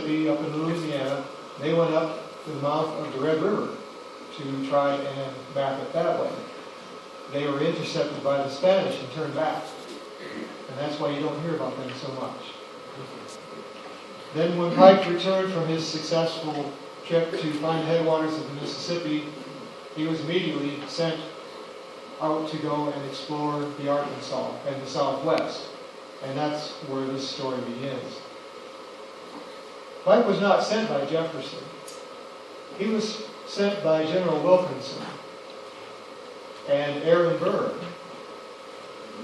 Mississippi, up in Louisiana. They went up to the mouth of the Red River to try and map it that way. They were intercepted by the Spanish and turned back. And that's why you don't hear about them so much. Then when Pike returned from his successful trip to find the headwaters of the Mississippi, he was immediately sent out to go and explore the Arkansas and the Southwest. And that's where this story begins. Pike was not sent by Jefferson. He was sent by General Wilkinson and Aaron Burr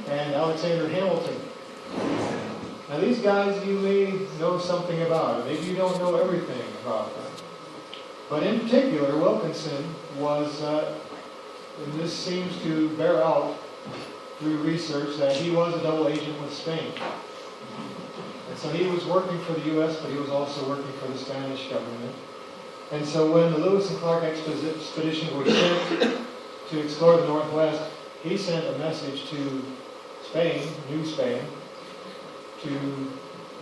and Alexander Hamilton. Now these guys you may know something about. Maybe you don't know everything about them. But in particular, Wilkinson was, and this seems to bear out through research, that he was a double agent with Spain. And so he was working for the U.S., but he was also working for the Spanish government. And so when the Lewis and Clark Expedition were sent to explore the Northwest, he sent a message to Spain, New Spain, to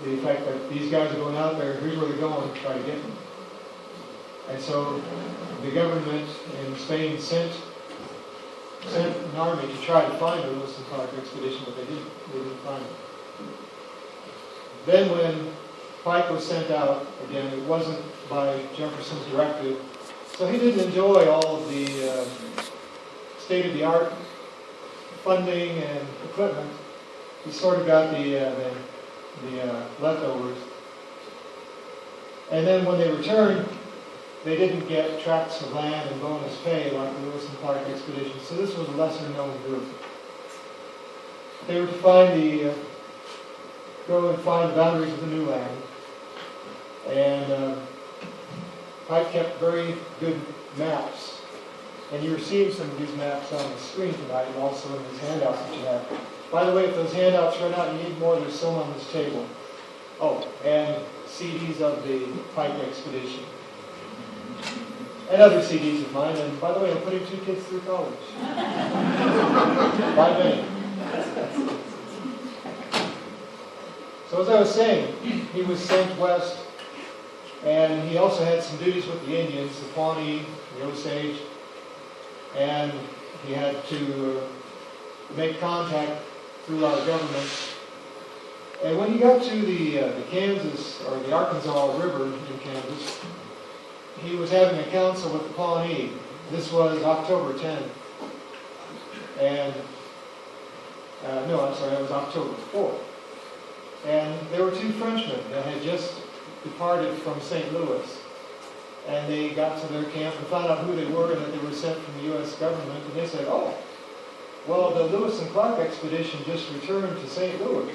the effect that these guys are going out there, here's where they're going, try to get them. And so the government in Spain sent an army to try to find the Lewis and Clark Expedition, but they didn't find it. Then when Pike was sent out, again, it wasn't by Jefferson's directive, so he didn't enjoy all of the state-of-the-art funding and equipment. He sort of got the leftovers. And then when they returned, they didn't get tracts of land and bonus pay like the Lewis and Clark Expedition, so this was a lesser-known group. They were to go and find the boundaries of the new land. And Pike kept very good maps. And you received some of these maps on the screen tonight and also in these handouts that you have. By the way, if those handouts run out and you need more, there's some on this table. Oh, and CDs of the Pike Expedition. And other CDs of mine. And by the way, I'm putting 2 kids through college. By me. So as I was saying, he was sent west, and he also had some duties with the Indians, the Pawnee, the Osage, and he had to make contact through our government. And when he got to the Kansas, or the Arkansas River in Kansas, he was having a council with the Pawnee. This was October 10th. And, it was October 4th. And there were 2 Frenchmen that had just departed from St. Louis. And they got to their camp and found out who they were and that they were sent from the U.S. government. And they said, oh, well, the Lewis and Clark Expedition just returned to St. Louis.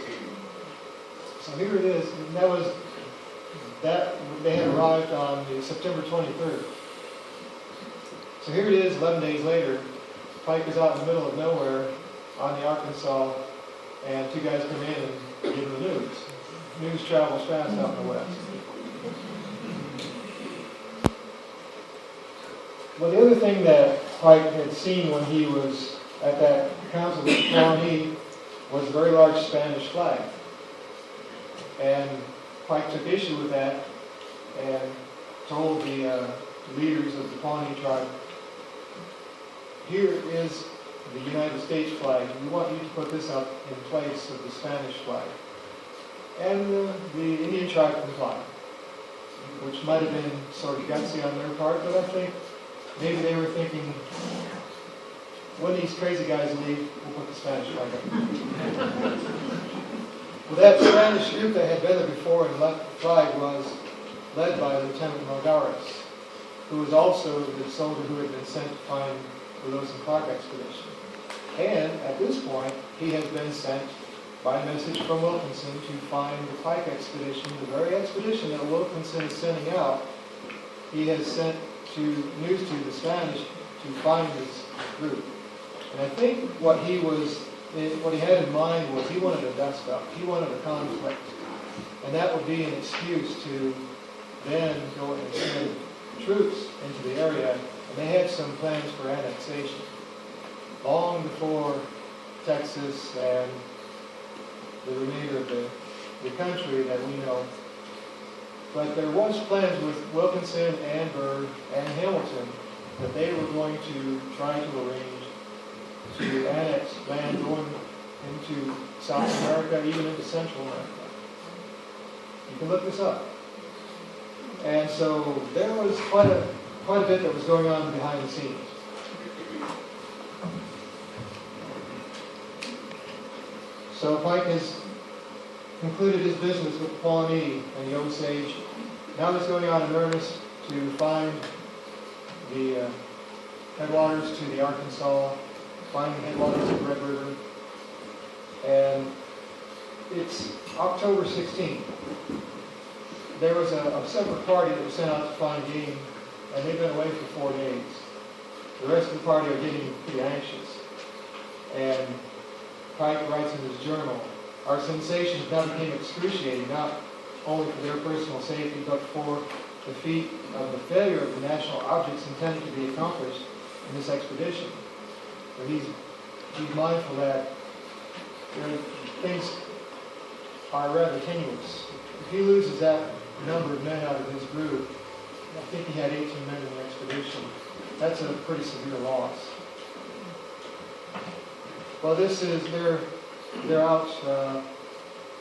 So here it is. And they had arrived on September 23rd. So here it is, 11 days later. Pike is out in the middle of nowhere on the Arkansas, and 2 guys come in and give him the news. News travels fast out in the West. Well, the other thing that Pike had seen when he was at that council with the Pawnee was a very large Spanish flag. And Pike took issue with that and told the leaders of the Pawnee tribe, here is the United States flag. We want you to put this up in place of the Spanish flag. And the Indian tribe complied, which might have been sort of gutsy on their part, but I think maybe they were thinking, when these crazy guys leave, we'll put the Spanish flag up. Well, that Spanish group that had been there before and left the flag was led by Lieutenant Melgares, who was also the soldier who had been sent to find the Lewis and Clark Expedition. And at this point, he has been sent by a message from Wilkinson to find the Pike Expedition, the very expedition that Wilkinson is sending out. He has sent news to the Spanish to find this group. And I think what he had in mind was he wanted a dust up. He wanted a conflict. And that would be an excuse to then go and send troops into the area. And they had some plans for annexation. Long before Texas and the remainder of the country that we know But there was plans with Wilkinson and Byrd and Hamilton that they were going to try to arrange to annex land going into South America, even into Central America. You can look this up. And so there was quite a bit that was going on behind the scenes. So Pike has concluded his business with the Pawnee and the Osage. Now he's going on in earnest to find the headwaters to the Arkansas, find the headwaters of the Red River. And it's October 16th. There was a separate party that was sent out to find game, and they've been away for 4 days. The rest of the party are getting pretty anxious. And Pike writes in his journal, "Our sensations now became excruciating, not only for their personal safety, but for the feat of the failure of the national objects intended to be accomplished in this expedition." So he's mindful that things are rather tenuous. If he loses that number of men out of his group, I think he had 18 men in the expedition, that's a pretty severe loss. Well, they're out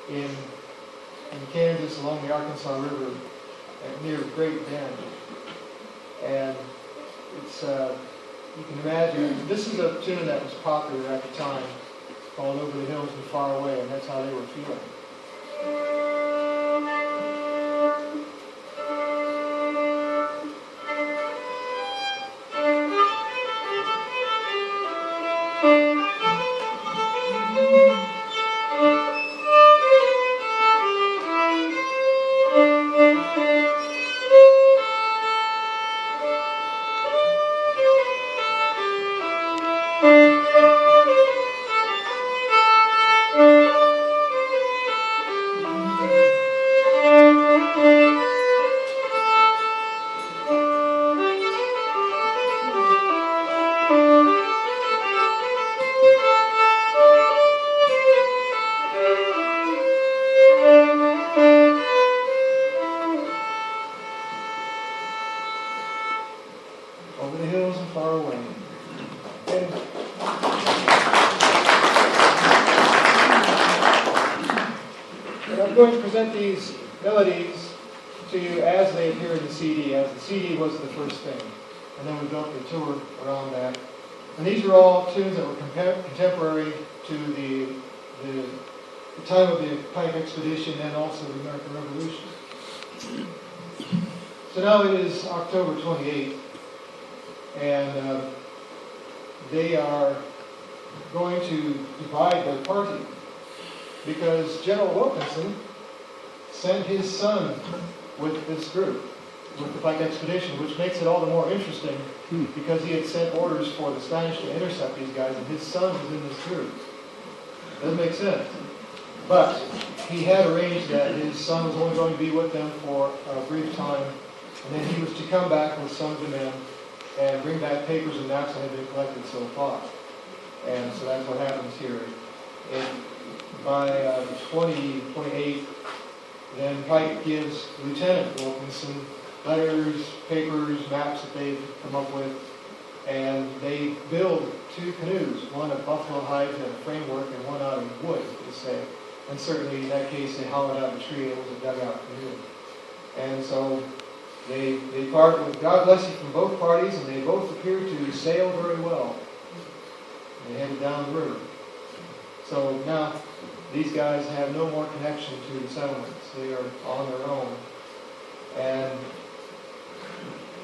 in Kansas along the Arkansas River near Great Bend. And it's, you can imagine, this is a tune that was popular at the time, called Over the Hills and Far Away, and that's how they were feeling. Over the hills and far away. And I'm going to present these melodies to you as they appear in the CD, as the CD was the first thing. And then we built the tour around that. And these are all tunes that were contemporary to the time of the Pike Expedition and also the American Revolution. So now it is October 28th. And they are going to divide their party because General Wilkinson sent his son with this group, with the Pike Expedition, which makes it all the more interesting because he had sent orders for the Spanish to intercept these guys, and his son was in this group. Doesn't make sense. But he had arranged that his son was only going to be with them for a brief time, and then he was to come back with some of the men and bring back papers and maps that had been collected so far. And so that's what happens here. And by the 28th, then Pike gives Lieutenant Wilkinson letters, papers, maps that they've come up with, and they build 2 canoes, one of buffalo hides and a framework, and one out of wood, they say. And certainly in that case, they hollowed out a tree, it was a dugout canoe. And so they part with God bless you from both parties, and they both appear to sail very well. They headed down the river. So now these guys have no more connection to the settlements. They are on their own. And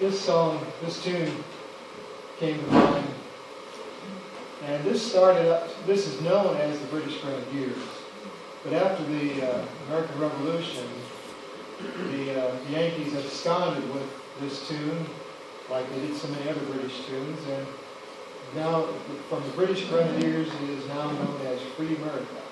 this song, this tune came to mind. And this is known as the British Grenadiers. But after the American Revolution, the Yankees absconded with this tune, like they did so many other British tunes, and now from the British Grenadiers it is now known as Free America.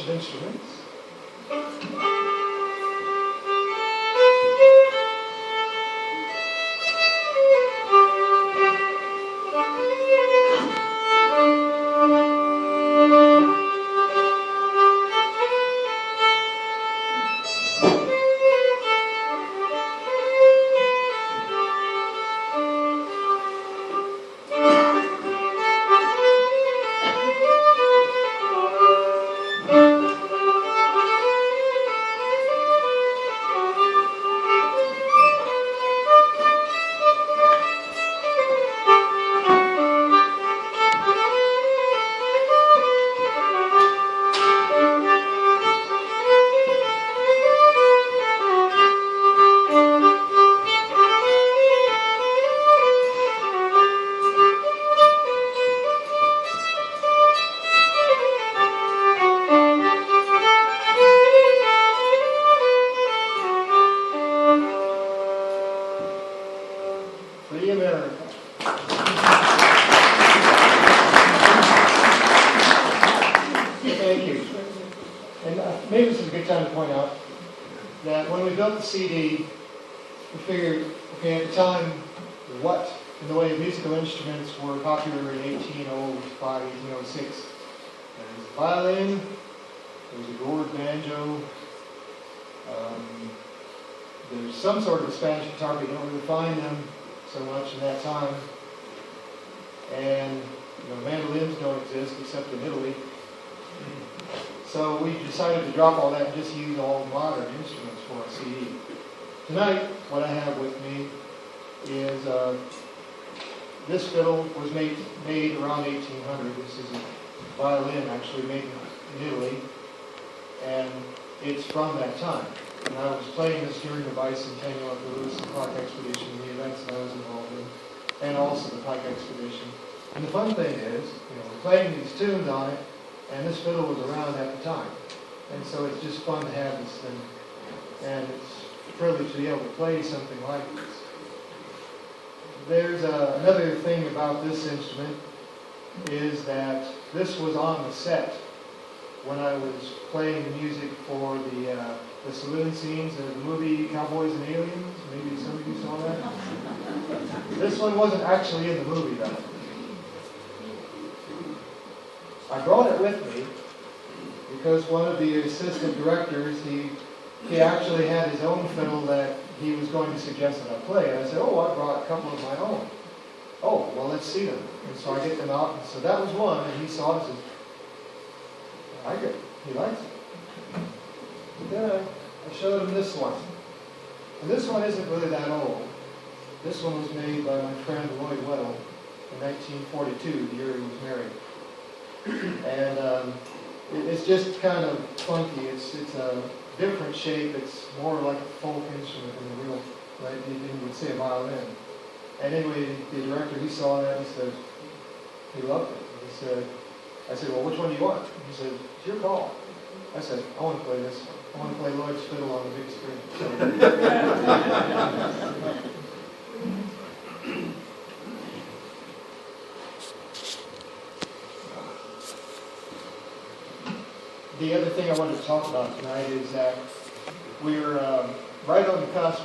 of instruments. Free America. Thank you. And maybe this is a good time to point out that when we built the CD, we figured, okay, at the time, what in the way of musical instruments were popular in 1805, 1806? There was a violin, there was a gourd banjo, there's some sort of a Spanish guitar, but you don't really find them so much in that time. And mandolins don't exist except in Italy. So we decided to drop all that and just use all modern instruments for a CD. Tonight, what I have with me is this fiddle was made around 1800. This is a violin actually made in Italy, and it's from that time. And I was playing this during the bicentennial of the Zebulon Pike Expedition, the events that I was involved in, and also the Pike Expedition. And the fun thing is, we're playing these tunes on it, and this fiddle was around at the time. And so it's just fun to have this thing. And it's a privilege to be able to play something like this. There's another thing about this instrument, is that this was on the set when I was playing the music for the saloon scenes of the movie Cowboys and Aliens. Maybe some of you saw that. This one wasn't actually in the movie, though. I brought it with me because one of the assistant directors, he actually had his own fiddle that he was going to suggest that I play. And I said, oh, I brought a couple of my own. Oh, well, let's see them. And so I get them out. And so that was one, and he saw it and said, I like it. He likes it. Then I showed him this one. And this one isn't really that old. This one was made by my friend Lloyd Weddle in 1942, the year he was married. And it's just kind of funky. It's a different shape. It's more like a folk instrument than a real, like you would say, a violin. And anyway, the director, he saw that and he said, he loved it. I said, well, which one do you want? He said, it's your call. I said, I want to play this one. I want to play Lloyd's fiddle on the big screen. The other thing I wanted to talk about tonight is that we're right on the cusp